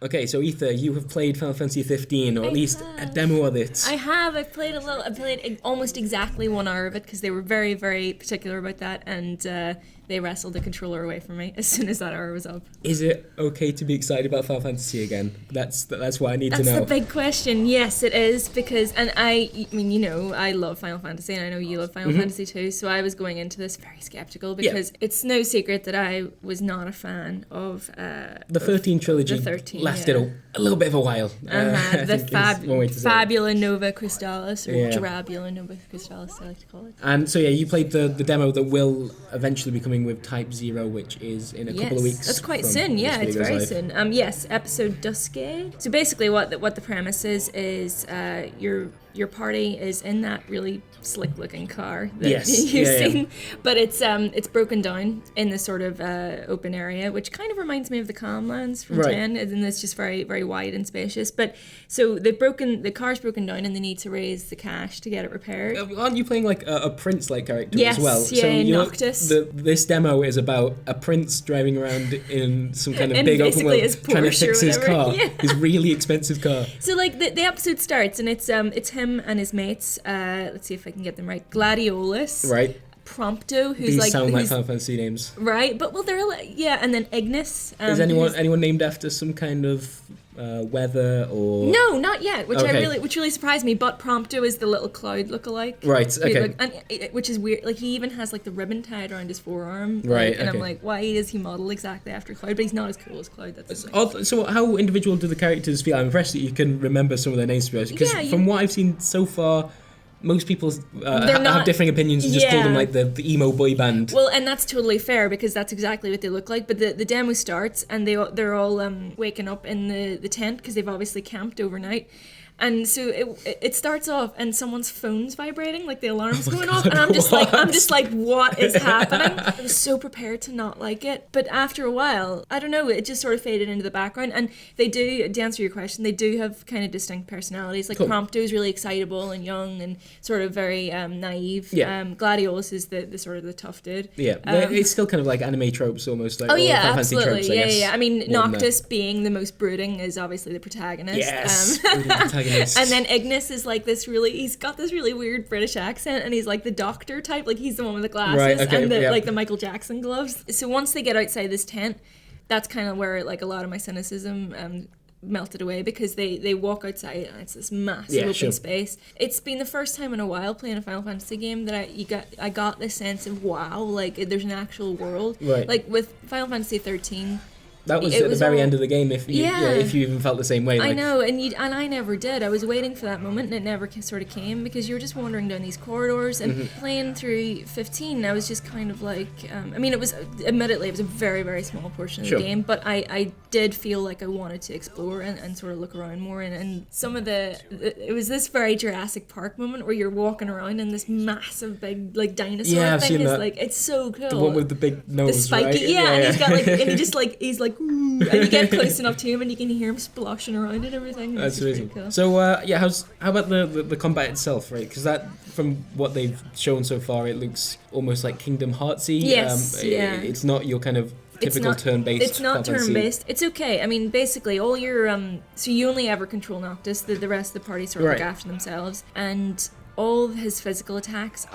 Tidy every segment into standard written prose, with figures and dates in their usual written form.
Okay, so Aoife, you have played Final Fantasy 15, or at least a demo of it. I have. I played almost exactly 1 hour of it because they were very, very particular about that, and they wrestled the controller away from me as soon as that hour was up. Is it okay to be excited about Final Fantasy again? That's what I need to know. That's the big question. Yes, it is, because, and I mean, you know, I love Final Fantasy, and I know you love Final Fantasy too, so I was going into this very skeptical, because it's no secret that I was not a fan of the 13 trilogy. The 13, lasted a little bit of a while. The Fabula Nova Crystallis, or Drabula Nova Crystallis, I like to call it. And so you played the demo that will eventually be coming with Type 0, which is in a couple of weeks. That's quite soon, it's very soon. Yes, episode Duskade. So basically what the premise is your party is in that really slick looking car that you've seen, but it's broken down in this sort of open area, which kind of reminds me of the Calmlands from 10, and it's just very, very wide and spacious. But so the car's broken down, and they need to raise the cash to get it repaired. Aren't you playing like a prince-like character as well? Yes, Noctis. This demo is about a prince driving around in some kind of big open world, trying to fix his car, his really expensive car. So like the episode starts, and it's him and his mates. Let's see if I can get them right. Gladiolus. Right. Prompto, who's These sound like Final Fantasy names. Right, but well, they're like, and then Ignis. Is anyone named after some kind of weather or? No, not yet. Which really surprised me. But Prompto is the little cloud lookalike. Right. Okay. Which is weird. Like, he even has like the ribbon tied around his forearm. Right. And I'm like, why is he modeled exactly after Cloud? But he's not as cool as Cloud. That's so how individual do the characters feel? I'm impressed that you can remember some of their names, to be honest, because from what I've seen so far, most people have differing opinions and just call them like the emo boy band. Well, and that's totally fair, because that's exactly what they look like. But the demo starts, and they're all waking up in the tent, because they've obviously camped overnight. And so it starts off, and someone's phone's vibrating, like the alarm's going off, and I'm just like, what is happening? I was so prepared to not like it, but after a while, I don't know, it just sort of faded into the background. And they do, to answer your question, they do have kind of distinct personalities. Like, Prompto's really excitable and young and sort of very naive. Gladiolus is the sort of the tough dude. It's still kind of like anime tropes almost. Like, absolutely. Tropes, I guess. I mean, Noctis being the most brooding is obviously the protagonist. Yes. Protagonist. And then Ignis is like he's got this really weird British accent, and he's like the doctor type, like he's the one with the glasses and like the Michael Jackson gloves. So once they get outside this tent, that's kind of where like a lot of my cynicism melted away, because they walk outside and it's this massive open space. It's been the first time in a while playing a Final Fantasy game that I got this sense of, wow, like there's an actual world. Right. Like with Final Fantasy 13, that was at the very end of the game, if you even felt the same way. Like. I know, and I never did. I was waiting for that moment, and it never sort of came, because you were just wandering down these corridors, and playing through 15, I was just kind of like, I mean, it was a very, very small portion of the game, but I did feel like I wanted to explore and sort of look around more, and some of it was this very Jurassic Park moment where you're walking around in this massive big like dinosaur thing. It's like, it's so cool. The one with the big nose, the spiky, right? And he's got like, and he's like, ooh, and you get close enough to him and you can hear him splashing around and everything. That's amazing. Cool. So how about the combat itself, right? Because that, from what they've shown so far, it looks almost like Kingdom Heartsy. Yes, it's not your kind of typical turn-based. It's not turn-based. It's okay. I mean, basically, all your so you only ever control Noctis. The rest of the party sort of look after themselves, and all of his physical attacks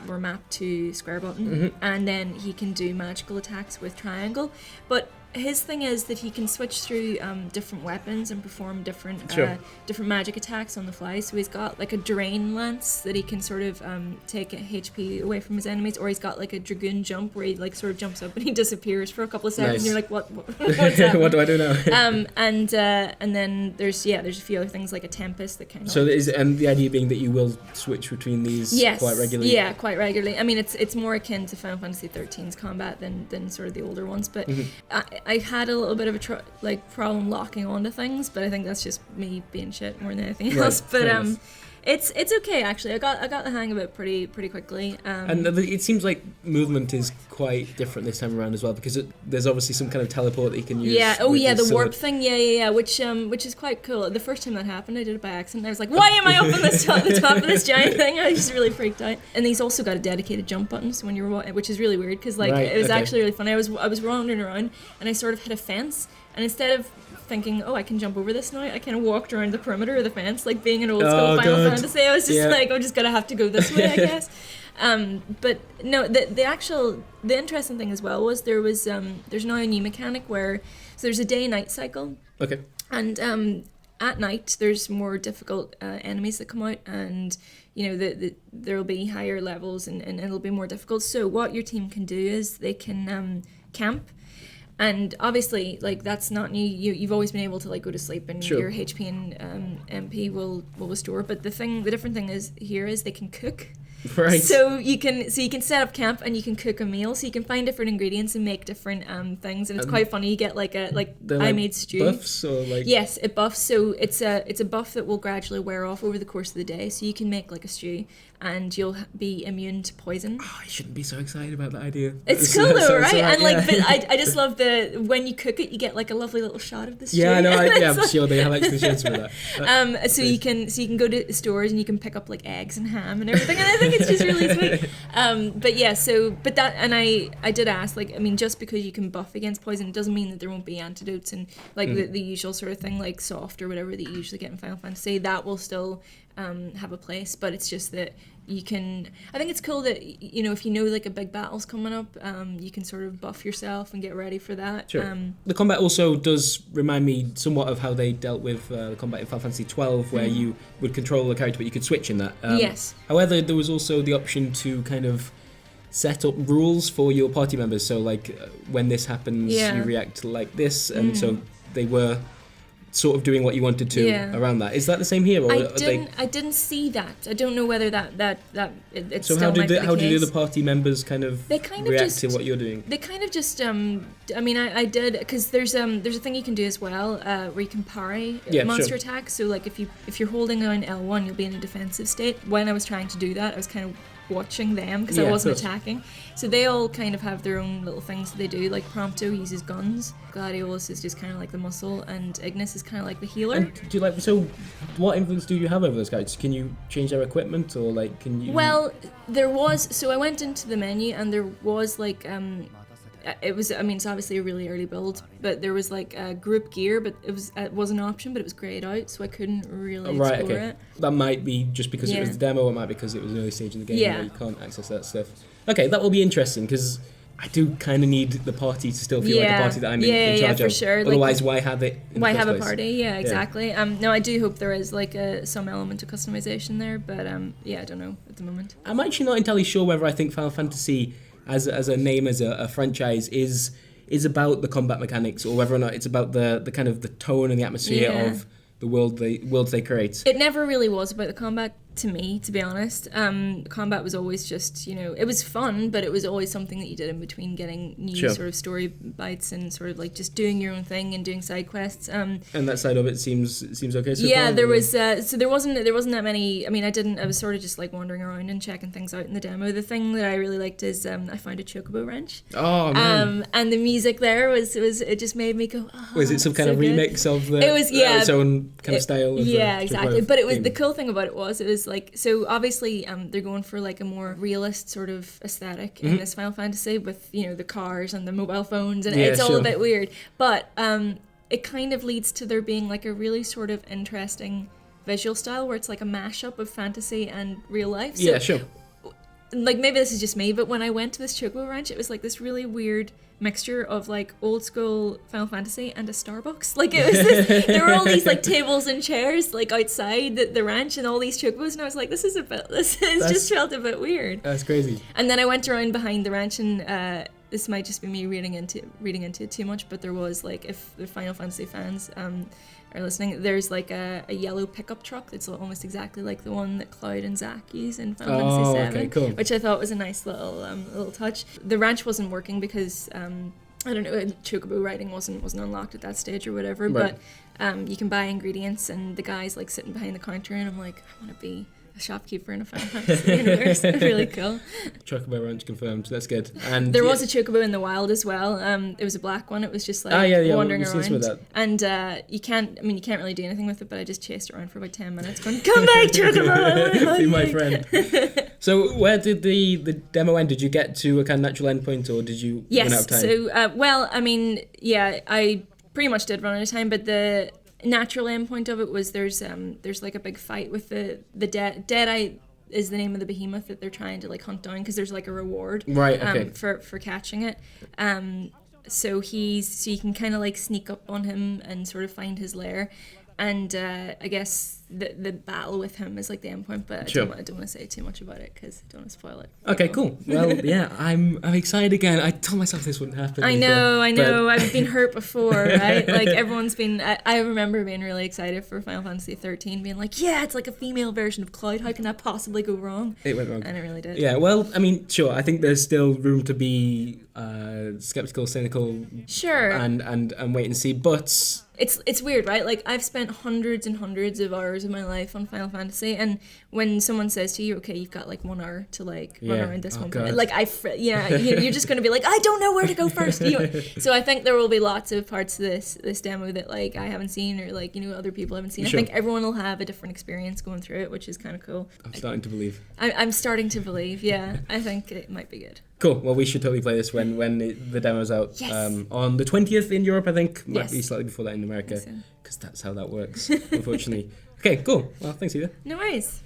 were mapped to square button, and then he can do magical attacks with triangle. But his thing is that he can switch through different weapons and perform different magic attacks on the fly. So he's got like a drain lance that he can sort of take HP away from his enemies, or he's got like a dragoon jump where he like sort of jumps up and he disappears for a couple of seconds. And you're like, what what do I do now? And then there's a few other things like a tempest that kind of. So and the idea being that you will switch between these quite regularly. Yeah, quite regularly. I mean, it's more akin to Final Fantasy 13's combat than sort of the older ones, but. I've had a little bit of a problem locking onto things, but I think that's just me being shit more than anything else. But it's okay actually. I got the hang of it pretty quickly. And it seems like movement is quite different this time around as well, because there's obviously some kind of teleport that you can use. Yeah. The warp thing. Yeah. Which is quite cool. The first time that happened, I did it by accident. I was like, why am I up on the top of this giant thing? I just really freaked out. And he's also got a dedicated jump button, so when you're, which is really weird, because it was actually really funny. I was wandering around and I sort of hit a fence. And instead of thinking, oh, I can jump over this now, I kind of walked around the perimeter of the fence, like being an old school Final Fantasy. I was just like, I'm just gonna have to go this way, I guess. But no, the interesting thing as well was there's now a new mechanic where there's a day-night cycle. Okay. And at night there's more difficult enemies that come out, and there'll be higher levels and it'll be more difficult. So what your team can do is they can camp. And obviously, like, that's not new. You've always been able to, like, go to sleep and your HP and MP will restore. But the different thing is they can cook. Right. So you can set up camp and you can cook a meal. So you can find different ingredients and make different things, and it's quite funny. You get I made stew. Buffs or like. Yes, it buffs. So it's a buff that will gradually wear off over the course of the day. So you can make like a stew, and you'll be immune to poison. Oh, I shouldn't be so excited about that idea. It's cool though, right? And but I just love when you cook it, you get like a lovely little shot of the stew. Yeah, I know. I'm sure they have extra shots for that. So you can go to stores and you can pick up like eggs and ham and everything, and I think it's just really sweet. I did ask, like, I mean, just because you can buff against poison, it doesn't mean that there won't be antidotes and like the usual sort of thing, like soft or whatever that you usually get in Final Fantasy. That will still have a place, but it's just that you can. I think it's cool that if like a big battle's coming up, you can sort of buff yourself and get ready for that. Sure. The combat also does remind me somewhat of how they dealt with the combat in Final Fantasy XII, where you would control the character, but you could switch in that. Yes. However, there was also the option to kind of set up rules for your party members. So, like, when this happens, you react like this, and so they were sort of doing what you wanted to around that. Is that the same here? Or I didn't see that. I don't know whether it's so still might be the case. How do the other party members kind of react to what you're doing? They kind of just I mean, I did, because there's a thing you can do as well where you can parry monster attacks. So like if you're holding on L1, you'll be in a defensive state. When I was trying to do that, I was kind of watching them because I wasn't attacking. So they all kind of have their own little things that they do. Like Prompto uses guns, Gladiolus is just kind of like the muscle, and Ignis is kind of like the healer. And do you so what influence do you have over those guys? Can you change their equipment, or like can you? Well, so I went into the menu and there was like it was, I mean, it's obviously a really early build, but there was like group gear, but it was an option, but it was greyed out, so I couldn't really explore it. That might be just because it was the demo, or it might be because it was an early stage in the game where you can't access that stuff. Okay, that will be interesting, because I do kind of need the party to still feel like the party that I'm in charge of. Sure. Otherwise, why have it in the first have place? A party? Yeah, exactly. No, I do hope there is like some element of customization there, but I don't know at the moment. I'm actually not entirely sure whether I think Final Fantasy as a name, as a franchise, is about the combat mechanics, or whether or not it's about the kind of the tone and the atmosphere of the worlds they create. It never really was about the combat to me, to be honest. Combat was always just, it was fun, but it was always something that you did in between getting new sort of story bites and sort of like just doing your own thing and doing side quests. And that side of it seems okay so far? There was so there wasn't that many. I mean, I was sort of just like wandering around and checking things out in the demo. The thing that I really liked is I found a chocobo wrench. Oh man. And the music there was it just made me go, oh, was it some kind of remix of the its own kind of style of exactly. But it was the cool thing about it was like, so obviously they're going for like a more realist sort of aesthetic in this Final Fantasy with the cars and the mobile phones, and it's all a bit weird, but it kind of leads to there being like a really sort of interesting visual style where it's like a mashup of fantasy and real life. So, like, maybe this is just me, but when I went to this chocobo ranch, it was like this really weird mixture of like old school Final Fantasy and a Starbucks. Like, it was there were all these like tables and chairs like outside the ranch and all these chocobos, and I was like, this just felt a bit weird. That's crazy. And then I went around behind the ranch, and this might just be me reading into it too much, but there was like, if the Final Fantasy fans are listening, there's like a yellow pickup truck that's almost exactly like the one that Cloud and Zack use in Final Fantasy VII, okay, cool. which I thought was a nice little touch. The ranch wasn't working because I don't know, chocobo riding wasn't unlocked at that stage or whatever, right. But you can buy ingredients, and the guy's like sitting behind the counter, and I'm like, I want to be a shopkeeper in a Final Fantasy universe. Really cool. Chocobo ranch confirmed. That's good. And there was a chocobo in the wild as well. It was a black one. It was just like wandering around. Some of that. And you can't really do anything with it. But I just chased it around for about 10 minutes, going, "Come back, chocobo! Be my friend." So where did the demo end? Did you get to a kind of natural endpoint, or did you run out of time? So well, I mean, yeah, pretty much did run out of time, but the natural end point of it was there's like a big fight with the Deadeye is the name of the behemoth that they're trying to like hunt down, because there's like a reward for catching it. So you can kind of like sneak up on him and sort of find his lair. And I guess the battle with him is like the end point, but I don't want to say too much about it because I don't want to spoil it. Okay, cool. Well, yeah, I'm excited again. I told myself this wouldn't happen. I know. I've been hurt before, right? Like everyone's been. I remember being really excited for Final Fantasy 13, being like, yeah, it's like a female version of Cloud. How can that possibly go wrong? It went wrong, and it really did. Yeah. Well, I mean, sure. I think there's still room to be skeptical, cynical, sure, and wait and see, but. It's weird, right? Like, I've spent hundreds and hundreds of hours of my life on Final Fantasy, and when someone says to you, okay, you've got like 1 hour to like run around this one planet, like you're just going to be like, I don't know where to go first. So I think there will be lots of parts of this demo that like I haven't seen, or like other people haven't seen. Sure. I think everyone will have a different experience going through it, which is kind of cool. I'm starting to believe. I'm starting to believe. Yeah, I think it might be good. Cool. Well, we should totally play this when the demo's out. Yes. On the 20th in Europe, I think. Might yes. be slightly before that in America, because that's how that works, unfortunately. Okay, cool. Well, thanks, Eva. No worries.